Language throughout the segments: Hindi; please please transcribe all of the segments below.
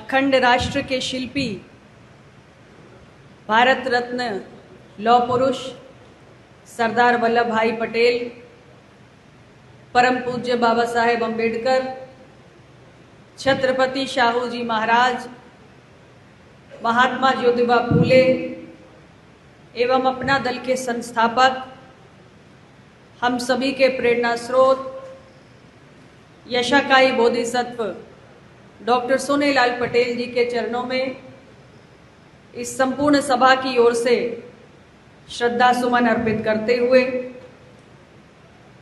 अखंड राष्ट्र के शिल्पी, भारत रत्न लौह पुरुष सरदार वल्लभ भाई पटेल, परम पूज्य बाबा साहेब अम्बेडकर, छत्रपति शाहू जी महाराज, महात्मा ज्योतिबा फूले एवं अपना दल के संस्थापक, हम सभी के प्रेरणा स्रोत यशाकाई बोधिसत्व डॉक्टर सोनेलाल पटेल जी के चरणों में इस संपूर्ण सभा की ओर से श्रद्धा सुमन अर्पित करते हुए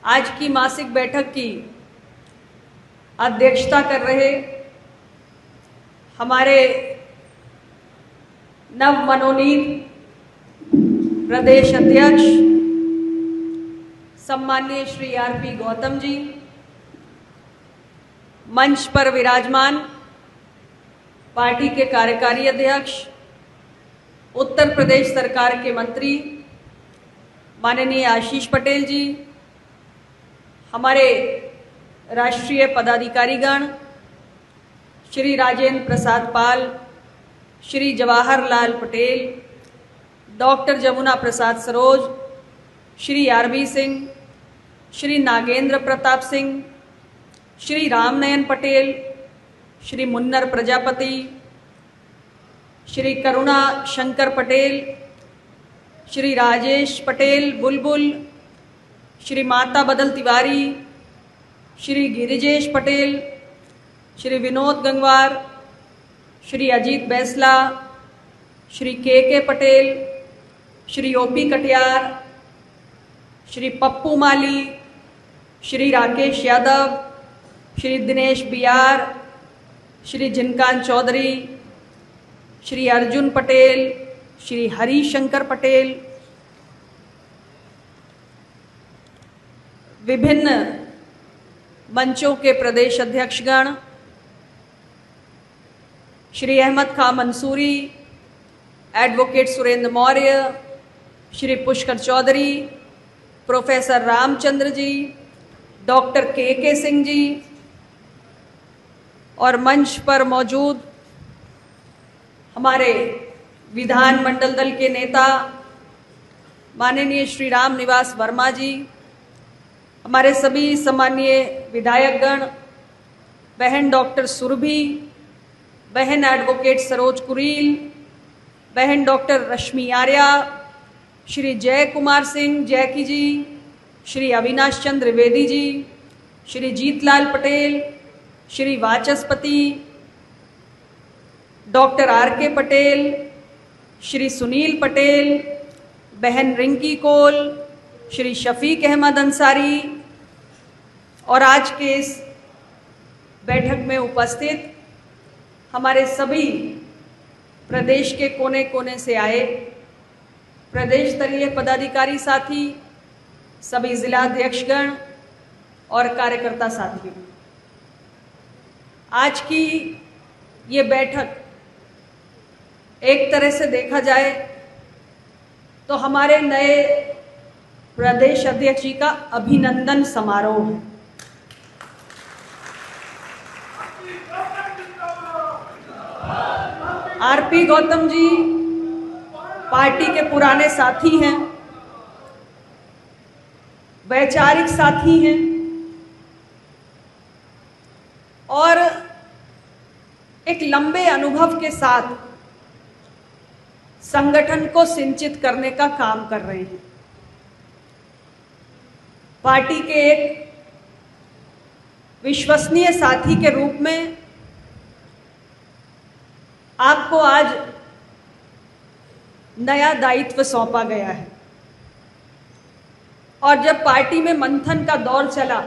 आज की मासिक बैठक की अध्यक्षता कर रहे हमारे नव मनोनीत प्रदेश अध्यक्ष सम्माननीय श्री आरपी गौतम जी, मंच पर विराजमान पार्टी के कार्यकारी अध्यक्ष, उत्तर प्रदेश सरकार के मंत्री माननीय आशीष पटेल जी, हमारे राष्ट्रीय पदाधिकारीगण श्री राजेंद्र प्रसाद पाल, श्री जवाहरलाल पटेल, डॉक्टर जमुना प्रसाद सरोज, श्री आरबी सिंह, श्री नागेंद्र प्रताप सिंह, श्री रामनयन पटेल, श्री मुन्नर प्रजापति, श्री करुणा शंकर पटेल, श्री राजेश पटेल बुलबुल, श्री माता बदल तिवारी, श्री गिरिजेश पटेल, श्री विनोद गंगवार, श्री अजीत बैसला, श्री के पटेल, श्री ओपी कटियार, श्री पप्पू माली, श्री राकेश यादव, श्री दिनेश बियार, श्री जिनकांत चौधरी, श्री अर्जुन पटेल, श्री हरिशंकर पटेल, विभिन्न मंचों के प्रदेश अध्यक्षगण, श्री अहमद खां Mansuri, advocate Surendra Maurya, Shri Pushkar Chaudhary, professor Ramchandra ji, doctor के सिंह जी और मंच पर मौजूद हमारे विधानमंडल दल के नेता माननीय श्री राम निवास वर्मा जी, हमारे सभी सम्मानीय विधायकगण, बहन डॉक्टर सुरभि, बहन एडवोकेट सरोज कुरील, बहन डॉक्टर रश्मि आर्या, श्री जय कुमार सिंह जैकी जी, श्री अविनाश चंद्र द्विवेदी जी, श्री जीतलाल पटेल, श्री वाचस्पति डॉक्टर आर.के. पटेल, श्री सुनील पटेल, बहन रिंकी कोल, श्री शफीक अहमद अंसारी और आज के इस बैठक में उपस्थित हमारे सभी प्रदेश के कोने कोने से आए प्रदेश स्तरीय पदाधिकारी साथी, सभी जिलाध्यक्षगण और कार्यकर्ता साथियों, आज की ये बैठक एक तरह से देखा जाए तो हमारे नए प्रदेश अध्यक्ष जी का अभिनंदन समारोह है। आरपी गौतम जी पार्टी के पुराने साथी हैं, वैचारिक साथी हैं और एक लंबे अनुभव के साथ संगठन को सिंचित करने का काम कर रहे हैं। पार्टी के एक विश्वसनीय साथी के रूप में आपको आज नया दायित्व सौंपा गया है और जब पार्टी में मंथन का दौर चला,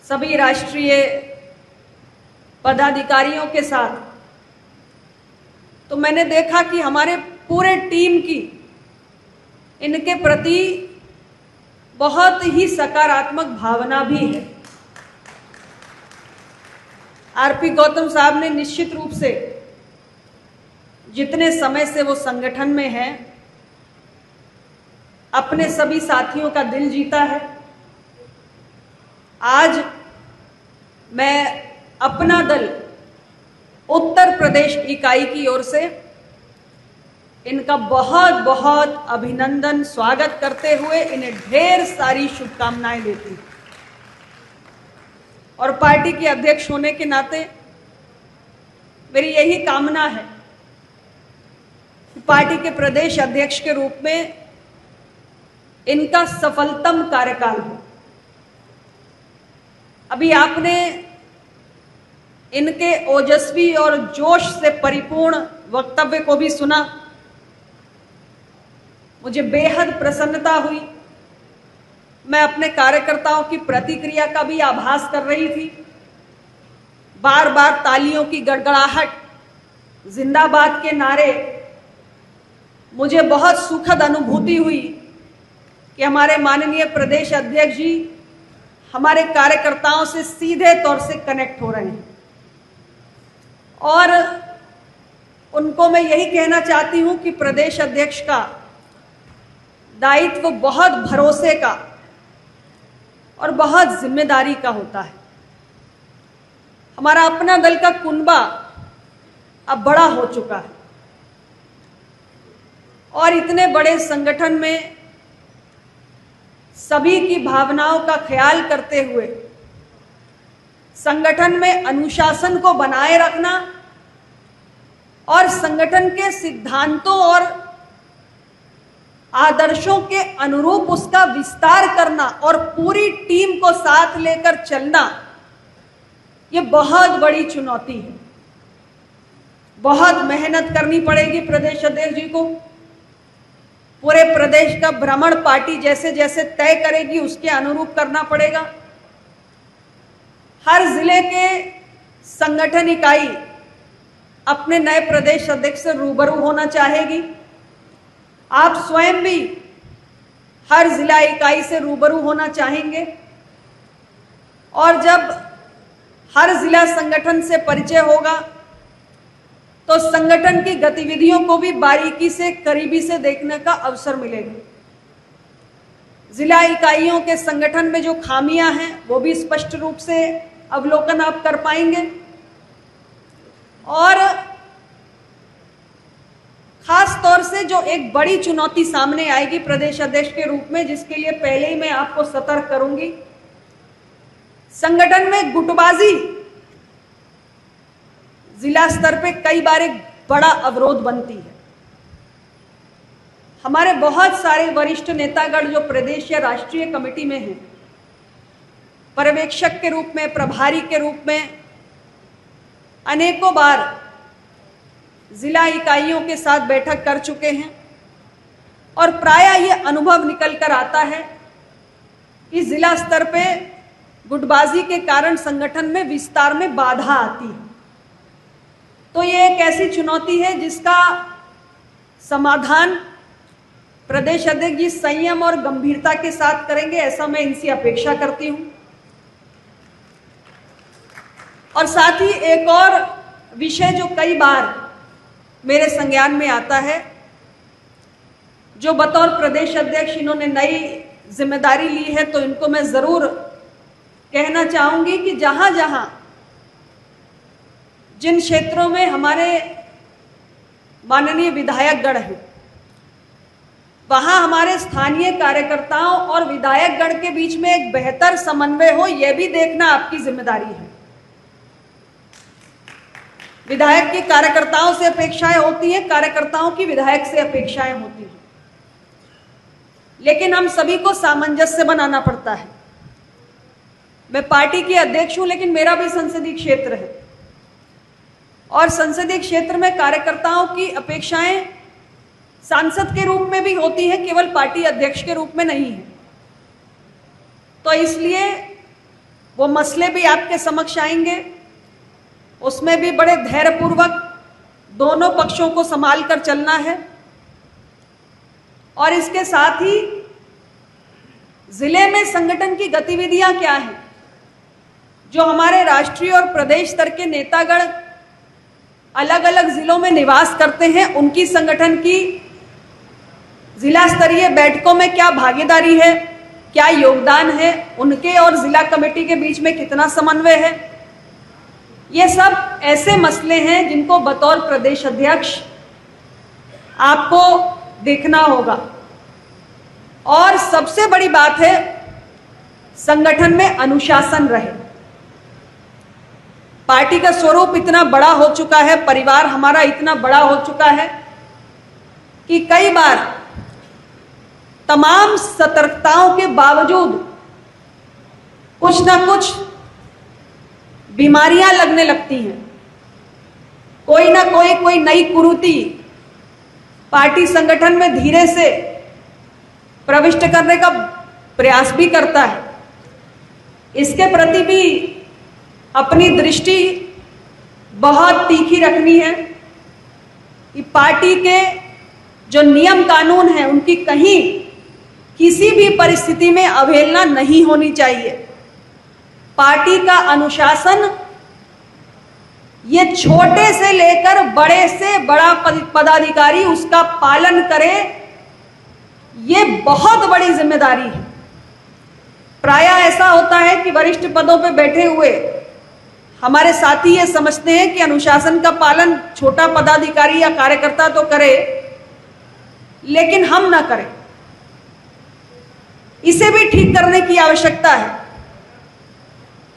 सभी राष्ट्रीय पदाधिकारियों के साथ, तो मैंने देखा कि हमारे पूरे टीम की इनके प्रति बहुत ही सकारात्मक भावना भी है। आरपी गौतम साहब ने निश्चित रूप से जितने समय से वो संगठन में हैं, अपने सभी साथियों का दिल जीता है। आज मैं अपना दल उत्तर प्रदेश इकाई की ओर से इनका बहुत बहुत अभिनंदन, स्वागत करते हुए इन्हें ढेर सारी शुभकामनाएं देती हूं। और पार्टी के अध्यक्ष होने के नाते मेरी यही कामना है कि पार्टी के प्रदेश अध्यक्ष के रूप में इनका सफलतम कार्यकाल हो। अभी आपने इनके ओजस्वी और जोश से परिपूर्ण वक्तव्य को भी सुना। मुझे बेहद प्रसन्नता हुई। मैं अपने कार्यकर्ताओं की प्रतिक्रिया का भी आभास कर रही थी। बार बार तालियों की गड़गड़ाहट, जिंदाबाद के नारे, मुझे बहुत सुखद अनुभूति हुई कि हमारे माननीय प्रदेश अध्यक्ष जी हमारे कार्यकर्ताओं से सीधे तौर से कनेक्ट हो रहे हैं। और उनको मैं यही कहना चाहती हूं कि प्रदेश अध्यक्ष का दायित्व बहुत भरोसे का और बहुत जिम्मेदारी का होता है। हमारा अपना दल का कुनबा अब बड़ा हो चुका है और इतने बड़े संगठन में सभी की भावनाओं का ख्याल करते हुए संगठन में अनुशासन को बनाए रखना और संगठन के सिद्धांतों और आदर्शों के अनुरूप उसका विस्तार करना और पूरी टीम को साथ लेकर चलना, ये बहुत बड़ी चुनौती है। बहुत मेहनत करनी पड़ेगी प्रदेश अध्यक्ष जी को। पूरे प्रदेश का भ्रमण पार्टी जैसे जैसे तय करेगी उसके अनुरूप करना पड़ेगा। हर जिले के संगठन इकाई अपने नए प्रदेश अध्यक्ष से रूबरू होना चाहेगी। आप स्वयं भी हर जिला इकाई से रूबरू होना चाहेंगे और जब हर जिला संगठन से परिचय होगा तो संगठन की गतिविधियों को भी बारीकी से, करीबी से देखने का अवसर मिलेगा। जिला इकाइयों के संगठन में जो खामियां हैं वो भी स्पष्ट रूप से अवलोकन आप कर पाएंगे और खास तौर से जो एक बड़ी चुनौती सामने आएगी प्रदेश अध्यक्ष के रूप में, जिसके लिए पहले ही मैं आपको सतर्क करूंगी, संगठन में गुटबाजी जिला स्तर पे कई बार एक बड़ा अवरोध बनती है। हमारे बहुत सारे वरिष्ठ नेतागण जो प्रदेश या राष्ट्रीय कमेटी में हैं, पर्यवेक्षक के रूप में, प्रभारी के रूप में अनेकों बार जिला इकाइयों के साथ बैठक कर चुके हैं और प्रायः ये अनुभव निकल कर आता है कि जिला स्तर पे गुटबाजी के कारण संगठन में विस्तार में बाधा आती है। तो ये एक ऐसी चुनौती है जिसका समाधान प्रदेश अध्यक्ष जी संयम और गंभीरता के साथ करेंगे, ऐसा मैं इनसे अपेक्षा करती हूं। और साथ ही एक और विषय जो कई बार मेरे संज्ञान में आता है, जो बतौर प्रदेश अध्यक्ष इन्होंने नई जिम्मेदारी ली है, तो इनको मैं जरूर कहना चाहूंगी कि जहां जहां जिन क्षेत्रों में हमारे माननीय विधायकगण हैं, वहां हमारे स्थानीय कार्यकर्ताओं और विधायकगण के बीच में एक बेहतर समन्वय हो, यह भी देखना आपकी जिम्मेदारी है। विधायक की कार्यकर्ताओं से अपेक्षाएं होती हैं, कार्यकर्ताओं की विधायक से अपेक्षाएं होती हैं, लेकिन हम सभी को सामंजस्य बनाना पड़ता है। मैं पार्टी की अध्यक्ष हूं, लेकिन मेरा भी संसदीय क्षेत्र है और संसदीय क्षेत्र में कार्यकर्ताओं की अपेक्षाएं सांसद के रूप में भी होती हैं, केवल पार्टी अध्यक्ष के रूप में नहीं है। तो इसलिए वो मसले भी आपके समक्ष आएंगे, उसमें भी बड़े धैर्यपूर्वक दोनों पक्षों को संभाल कर चलना है। और इसके साथ ही जिले में संगठन की गतिविधियां क्या हैं, जो हमारे राष्ट्रीय और प्रदेश स्तर के नेतागण अलग अलग जिलों में निवास करते हैं, उनकी संगठन की जिला स्तरीय बैठकों में क्या भागीदारी है, क्या योगदान है, उनके और जिला कमेटी के बीच में कितना समन्वय है, ये सब ऐसे मसले हैं जिनको बतौर प्रदेश अध्यक्ष आपको देखना होगा। और सबसे बड़ी बात है, संगठन में अनुशासन रहे। पार्टी का स्वरूप इतना बड़ा हो चुका है, परिवार हमारा इतना बड़ा हो चुका है कि कई बार तमाम सतर्कताओं के बावजूद कुछ ना कुछ बीमारियां लगने लगती हैं। कोई ना कोई नई कुरीति पार्टी संगठन में धीरे से प्रविष्ट करने का प्रयास भी करता है। इसके प्रति भी अपनी दृष्टि बहुत तीखी रखनी है कि पार्टी के जो नियम कानून हैं उनकी कहीं किसी भी परिस्थिति में अवहेलना नहीं होनी चाहिए। पार्टी का अनुशासन ये छोटे से लेकर बड़े से बड़ा पदाधिकारी उसका पालन करे, ये बहुत बड़ी जिम्मेदारी है। प्रायः ऐसा होता है कि वरिष्ठ पदों पर बैठे हुए हमारे साथी ये समझते हैं कि अनुशासन का पालन छोटा पदाधिकारी या कार्यकर्ता तो करे, लेकिन हम ना करें। इसे भी ठीक करने की आवश्यकता है,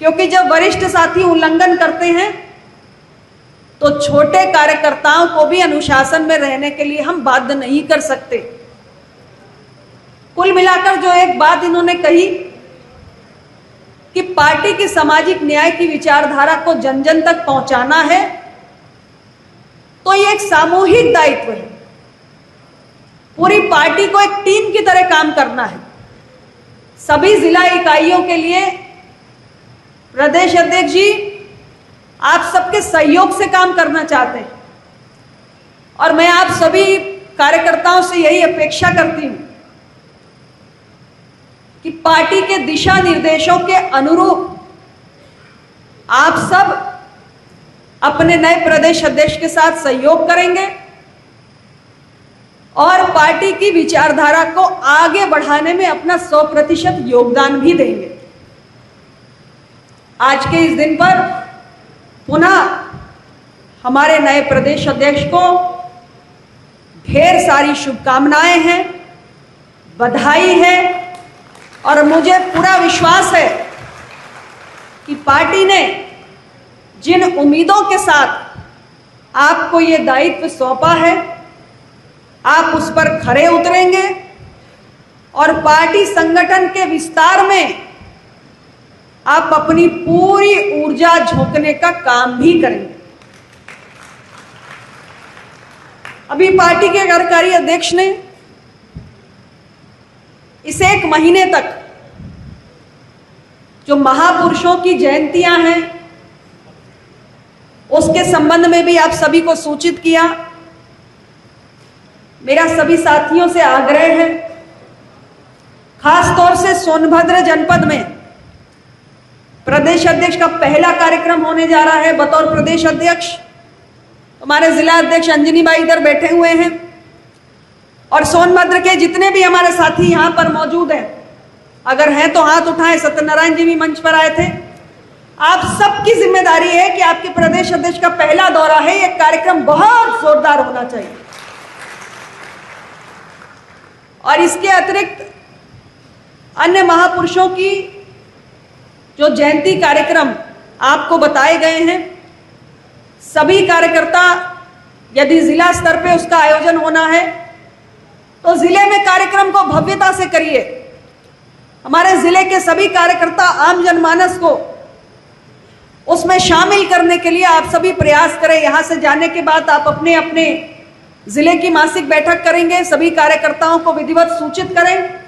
क्योंकि जब वरिष्ठ साथी उल्लंघन करते हैं तो छोटे कार्यकर्ताओं को भी अनुशासन में रहने के लिए हम बाध्य नहीं कर सकते। कुल मिलाकर जो एक बात इन्होंने कही कि पार्टी की सामाजिक न्याय की विचारधारा को जन जन तक पहुंचाना है, तो ये एक सामूहिक दायित्व है। पूरी पार्टी को एक टीम की तरह काम करना है। सभी जिला इकाइयों के लिए प्रदेश अध्यक्ष जी आप सबके सहयोग से काम करना चाहते हैं, और मैं आप सभी कार्यकर्ताओं से यही अपेक्षा करती हूं कि पार्टी के दिशा निर्देशों के अनुरूप आप सब अपने नए प्रदेश अध्यक्ष के साथ सहयोग करेंगे और पार्टी की विचारधारा को आगे बढ़ाने में अपना 100% योगदान भी देंगे। आज के इस दिन पर पुनः हमारे नए प्रदेश अध्यक्ष को ढेर सारी शुभकामनाएं हैं, बधाई है, और मुझे पूरा विश्वास है कि पार्टी ने जिन उम्मीदों के साथ आपको ये दायित्व सौंपा है, आप उस पर खरे उतरेंगे और पार्टी संगठन के विस्तार में आप अपनी पूरी ऊर्जा झोंकने का काम भी करेंगे। अभी पार्टी के कार्यकारी अध्यक्ष ने इस 1 महीने तक जो महापुरुषों की जयंतियां हैं उसके संबंध में भी आप सभी को सूचित किया। मेरा सभी साथियों से आग्रह है, खास तौर से सोनभद्र जनपद में प्रदेश अध्यक्ष का पहला कार्यक्रम होने जा रहा है बतौर प्रदेश अध्यक्ष। हमारे जिला अध्यक्ष अंजनी बाई इधर बैठे हुए हैं, और सोनभद्र के जितने भी हमारे साथी यहाँ पर मौजूद हैं, अगर हैं तो हाथ उठाएं। सत्यनारायण जी भी मंच पर आए थे। आप सबकी जिम्मेदारी है कि आपके प्रदेश अध्यक्ष का पहला दौरा है, यह कार्यक्रम बहुत जोरदार होना चाहिए। और इसके अतिरिक्त अन्य महापुरुषों की जो जयंती कार्यक्रम आपको बताए गए हैं, सभी कार्यकर्ता यदि जिला स्तर पे उसका आयोजन होना है तो जिले में कार्यक्रम को भव्यता से करिए। हमारे जिले के सभी कार्यकर्ता आम जनमानस को उसमें शामिल करने के लिए आप सभी प्रयास करें। यहां से जाने के बाद आप अपने अपने जिले की मासिक बैठक करेंगे, सभी कार्यकर्ताओं को विधिवत सूचित करें।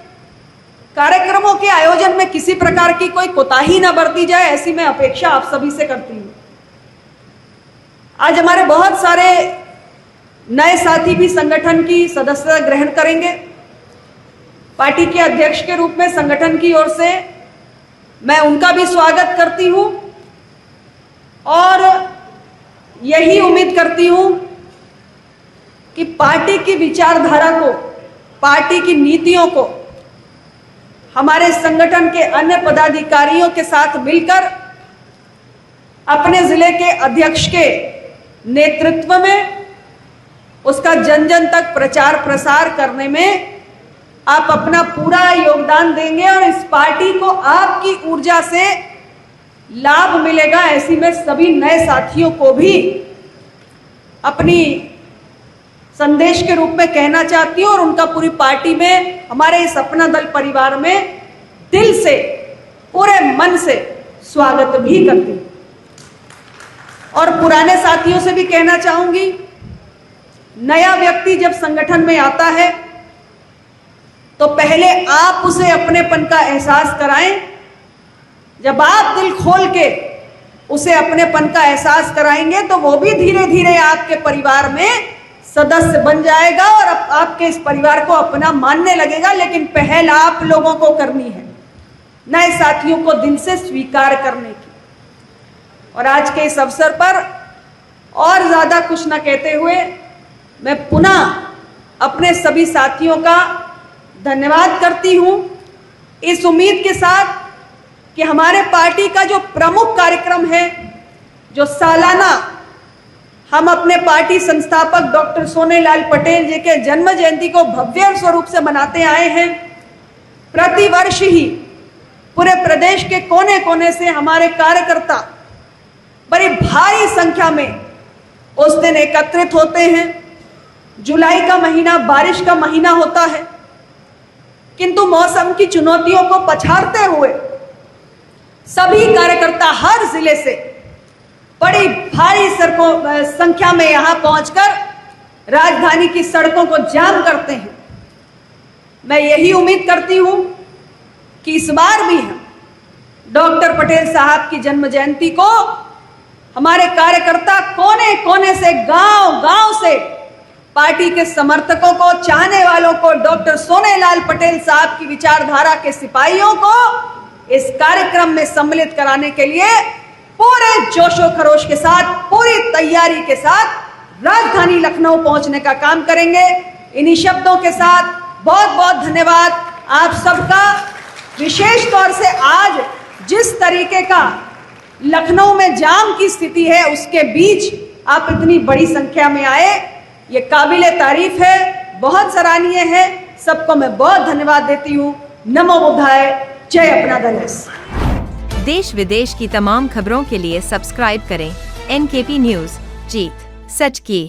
कार्यक्रमों के आयोजन में किसी प्रकार की कोई कोताही ना बरती जाए, ऐसी मैं अपेक्षा आप सभी से करती हूं। आज हमारे बहुत सारे नए साथी भी संगठन की सदस्यता ग्रहण करेंगे। पार्टी के अध्यक्ष के रूप में संगठन की ओर से मैं उनका भी स्वागत करती हूं और यही उम्मीद करती हूं कि पार्टी की विचारधारा को, पार्टी की नीतियों को हमारे संगठन के अन्य पदाधिकारियों के साथ मिलकर अपने जिले के अध्यक्ष के नेतृत्व में उसका जन जन तक प्रचार प्रसार करने में आप अपना पूरा योगदान देंगे और इस पार्टी को आपकी ऊर्जा से लाभ मिलेगा, ऐसी मैं सभी नए साथियों को भी अपनी संदेश के रूप में कहना चाहती हूं और उनका पूरी पार्टी में, हमारे इस अपना दल परिवार में दिल से, पूरे मन से स्वागत भी करती हूं। और पुराने साथियों से भी कहना चाहूंगी, नया व्यक्ति जब संगठन में आता है तो पहले आप उसे अपनेपन का एहसास कराएं। जब आप दिल खोल के उसे अपनेपन का एहसास कराएंगे तो वो भी धीरे धीरे आपके परिवार में सदस्य बन जाएगा और आपके इस परिवार को अपना मानने लगेगा। लेकिन पहल आप लोगों को करनी है, नए साथियों को दिल से स्वीकार करने की। और आज के इस अवसर पर और ज्यादा कुछ न कहते हुए मैं पुनः अपने सभी साथियों का धन्यवाद करती हूं, इस उम्मीद के साथ कि हमारे पार्टी का जो प्रमुख कार्यक्रम है, जो सालाना हम अपने पार्टी संस्थापक डॉक्टर सोनेलाल पटेल जी के जन्म जयंती को भव्य स्वरूप से मनाते आए हैं। प्रतिवर्ष ही पूरे प्रदेश के कोने कोने से हमारे कार्यकर्ता बड़ी भारी संख्या में उस दिन एकत्रित होते हैं। जुलाई का महीना बारिश का महीना होता है, किंतु मौसम की चुनौतियों को पछाड़ते हुए सभी कार्यकर्ता हर जिले से बड़ी भारी संख्या में यहां पहुंचकर राजधानी की सड़कों को जाम करते हैं। मैं यही उम्मीद करती हूं कि इस बार भी हम डॉक्टर पटेल साहब की जन्म जयंती को हमारे कार्यकर्ता कोने कोने से, गांव गांव से पार्टी के समर्थकों को, चाहने वालों को, डॉक्टर सोनेलाल पटेल साहब की विचारधारा के सिपाहियों को इस कार्यक्रम में सम्मिलित कराने के लिए पूरे जोशो खरोश के साथ, पूरी तैयारी के साथ राजधानी लखनऊ पहुंचने का काम करेंगे। इन्हीं शब्दों के साथ बहुत बहुत धन्यवाद आप सबका। विशेष तौर से आज जिस तरीके का लखनऊ में जाम की स्थिति है, उसके बीच आप इतनी बड़ी संख्या में आए, ये काबिले तारीफ है, बहुत सराहनीय है। सबको मैं बहुत धन्यवाद देती हूँ। नमो बुद्धाय, जय अपना दल। देश विदेश की तमाम खबरों के लिए सब्सक्राइब करें NKP न्यूज, जीत सच की।